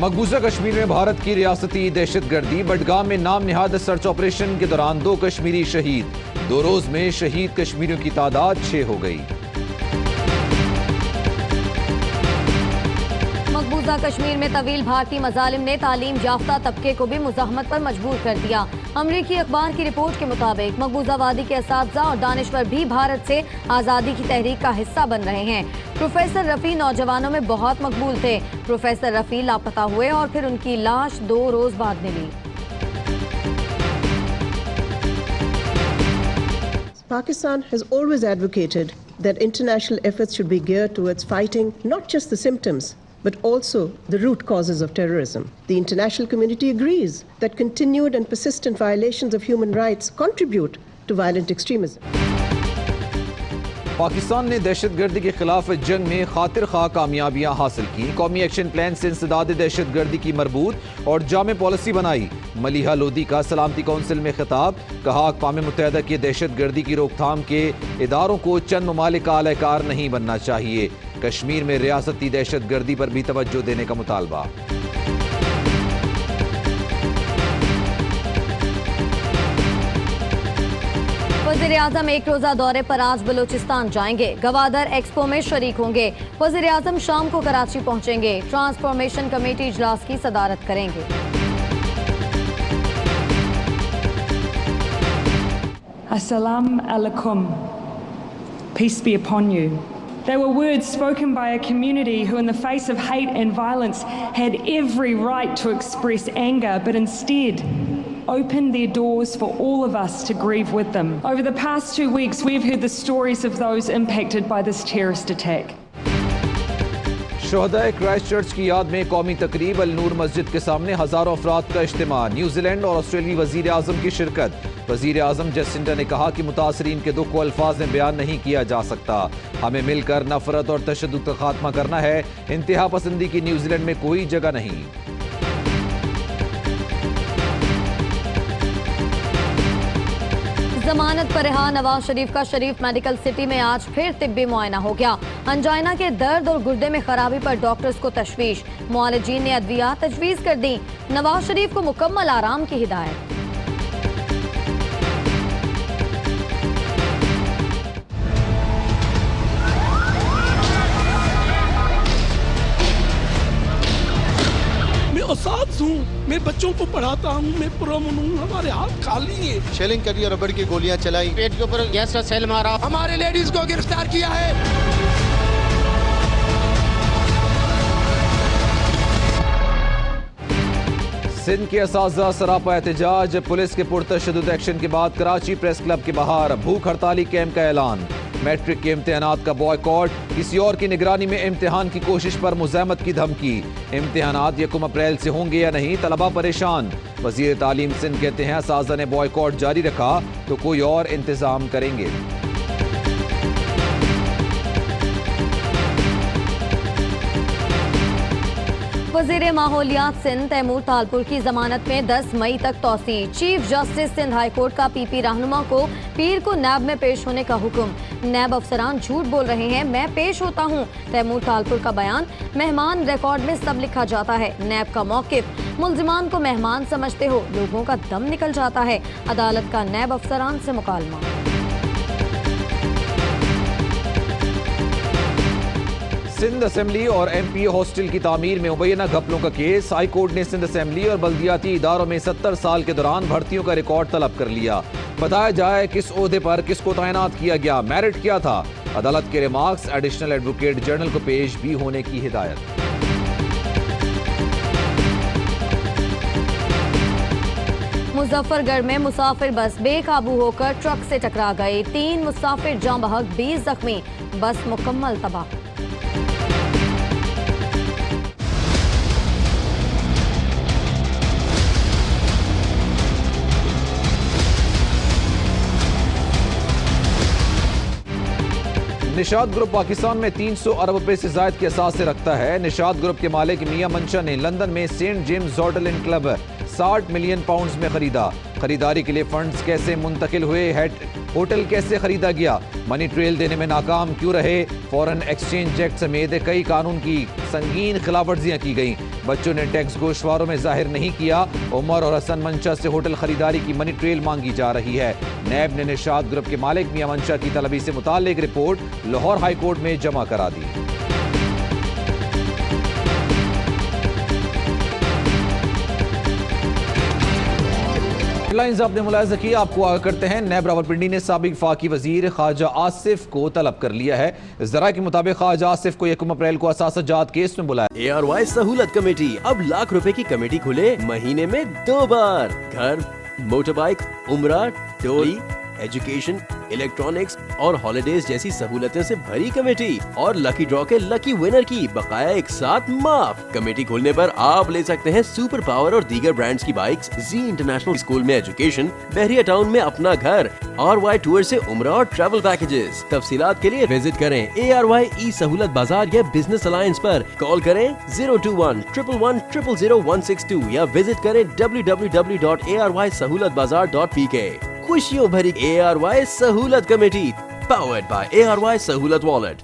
मकबूजा कश्मीर में भारत की रियासती दहशतगर्दी। बडगाम में नाम निहाद सर्च ऑपरेशन के दौरान 2 कश्मीरी शहीद। 2 रोज में शहीद कश्मीरियों की तादाद 6 हो गई। मकबूजा कश्मीर में तवील भारतीय मजालिम ने तालीम याफ्ता तबके को भी मुजाहमत पर मजबूर कर दिया। अमरीकी अखबार की रिपोर्ट के मुताबिक मकबूजा वादी के असातिज़ा और दानिश्वर भी भारत से आज़ादी की तहरीक का हिस्सा बन रहे हैं। प्रोफेसर रफ़ी नौजवानों में बहुत मकबूल थे। प्रोफेसर रफ़ी लापता हुए और फिर उनकी लाश 2 रोज बाद मिली। Pakistan has always advocated that international efforts should be geared towards fighting not just the symptoms, but also the root causes of terrorism. The international community agrees that continued and persistent violations of human rights contribute to violent extremism. Pakistan ने दहशतगर्दी के खिलाफ जंग में खातिर खा कामयाबियां हासिल की। कौमी एक्शन प्लान से इंसदाद दहशतगर्दी की मरबूत और जामे पॉलिसी बनाई। मलिहा लोधी का सलामती कौंसिल में खिताब। कहा अक़वाम मुत्तहिदा की दहशतगर्दी की रोकथाम के इदारों को चंद ममालिक का आलाकार नहीं बनना चाहिए। कश्मीर में रियासती दहशतगर्दी पर भी तवज्जो देने का मुतालबा। वज़ीर-ए-आज़म एक रोज़ा दौरे पर आज बलूचिस्तान जाएंगे। गवादर एक्सपो में शरीक होंगे। वज़ीर-ए-आज़म शाम को कराची पहुंचेंगे। ट्रांसफॉर्मेशन कमेटी इजलास की सदारत करेंगे। Assalamu alaikum. Peace be upon you. They were words spoken by a community who, in the face of hate and violence, had every right to express anger, but instead opened their doors for all of us to grieve with them. Over the past 2 weeks, we've heard the stories of those impacted by this terrorist attack. शोहदाए Christchurch की याद में कौमी तकरीब। अल नूर मस्जिद के सामने हजारों अफराद का इज्तिमा। न्यूजीलैंड और ऑस्ट्रेलियाई वजीर आजम की शिरकत। वजीर आजम जसिंडा ने कहा कि मुतासरीन के दुख को अल्फाज में बयान नहीं किया जा सकता। हमें मिलकर नफरत और तशद्दुद का खात्मा करना है। इंतहा पसंदी की न्यूजीलैंड में कोई जगह नहीं। जमानत पर रिहा नवाज शरीफ का शरीफ मेडिकल सिटी में आज फिर तिब्बी मुआयना हो गया। अंजाइना के दर्द और गुर्दे में खराबी पर डॉक्टर्स को तशवीश। मुआलिजीन ने अद्वियात तजवीज़ कर दी। नवाज शरीफ को मुकम्मल आराम की हिदायत। साथ हूँ, मैं बच्चों को पढ़ाता हूँ, मैं पुरअमन हूँ। हमारे हाथ खाली है। शेलिंग करी और रबड़ की गोलियां चलाई। पेट के ऊपर गैस का सेल मारा। हमारे लेडीज को गिरफ्तार किया है। सिंध के असातिज़ा सरापा एहतजाज। पुलिस के पुरतशद्दुद एक्शन के बाद कराची प्रेस क्लब के बाहर भूख हड़ताली कैंप का ऐलान। मैट्रिक के इम्तिहानात का बॉयकॉट। किसी और की निगरानी में इम्तिहान की कोशिश पर मुज़ाहमत की धमकी। इम्तिहानात 1 अप्रैल से होंगे या नहीं, तलबा परेशान। वज़ीर तालीम सिंध कहते हैं असातिज़ा ने बॉयकॉट जारी रखा तो कोई और इंतजाम करेंगे। वज़ीर माहौलियात सिंध तैमूर तालपुर की जमानत में 10 मई तक तौसी। Chief justice Sindh high court का पीपी रहनुमा को पीर को नैब में पेश होने का हुक्म। नैब अफसरान झूठ बोल रहे हैं, मैं पेश होता हूँ। तैमूर तालपुर का बयान, मेहमान रिकॉर्ड में सब लिखा जाता है। नैब का मौकिफ, मुल्जिमान को मेहमान समझते हो, लोगों का दम निकल जाता है। अदालत का नैब अफसरान से मुकालमा। सिंध असेंबली और एमपी हॉस्टल की तामीर में मुबैना घपलों का केस। हाई कोर्ट ने सिंध असेंबली और बल्दियाती इदारों में 70 साल के दौरान भर्तियों का रिकॉर्ड तलब कर लिया। बताया जाए किस ओहदे पर किसको तैनात किया गया, मेरिट क्या था। अदालत के रिमार्क्स एडिशनल एडवोकेट जनरल को पेश भी होने की हिदायत। मुजफ्फरगढ़ में मुसाफिर बस बेकाबू होकर ट्रक से टकरा गई। 3 मुसाफिर जाँ बहक, 20 जख्मी। बस मुकम्मल तबाह। निशाद ग्रुप पाकिस्तान में 300 अरब रुपए से जायद के असासे रखता है। निशाद ग्रुप के मालिक मियां मंशा ने लंदन में Saint James hotel and club 60 million pounds में खरीदा। खरीदारी के लिए फंड्स कैसे मुंतकिल हुए, होटल कैसे खरीदा गया, मनी ट्रेल देने में नाकाम क्यों रहे, फॉरेन एक्सचेंज एक्ट समेत कई कानून की संगीन खिलाफवर्जियां की गईं। बच्चों ने टैक्स गोशवारों में जाहिर नहीं किया। उमर और हसन मंशा से होटल खरीदारी की मनी ट्रेल मांगी जा रही है। नैब ने निशात ग्रुप के मालिक मियां मंशा की तलबी से मुताल्लिक रिपोर्ट लाहौर हाई कोर्ट में जमा करा दी। हेडलाइंस आपने मुलाहिजा की, आपको आगाह करते हैं। नैब रावलपिंडी ने साबिक वफाकी वजीर ख्वाजा आसिफ को तलब कर लिया है। जरा के मुताबिक ख्वाजा आसिफ को 1 अप्रैल को असासाजात केस में बुलाया। ARY सहूलत कमेटी अब लाख रुपए की कमेटी खुले महीने में 2 बार। घर, मोटर बाइक, उम्रा, टोली, एजुकेशन, इलेक्ट्रॉनिक्स और हॉलिडेज जैसी सहूलतें से भरी कमेटी और लकी ड्रॉ के लकी विनर की बकाया एक साथ माफ। कमेटी खोलने पर आप ले सकते हैं सुपर पावर और दीगर ब्रांड्स की बाइक्स, जी इंटरनेशनल स्कूल में एजुकेशन, बहरिया टाउन में अपना घर, RY टूर से उम्रा और ट्रैवल पैकेजेस। तफसीलात के लिए विजिट करें ARY ई सहूलत बाजार या बिजनेस अलायंस पर। कॉल करें 021-111-000-162 या विजिट करें www.arysahoolatbazaar.pk। खुशियों भरी ARY सहूलत कमेटी, पावर्ड बाय ARY सहूलत वॉलेट।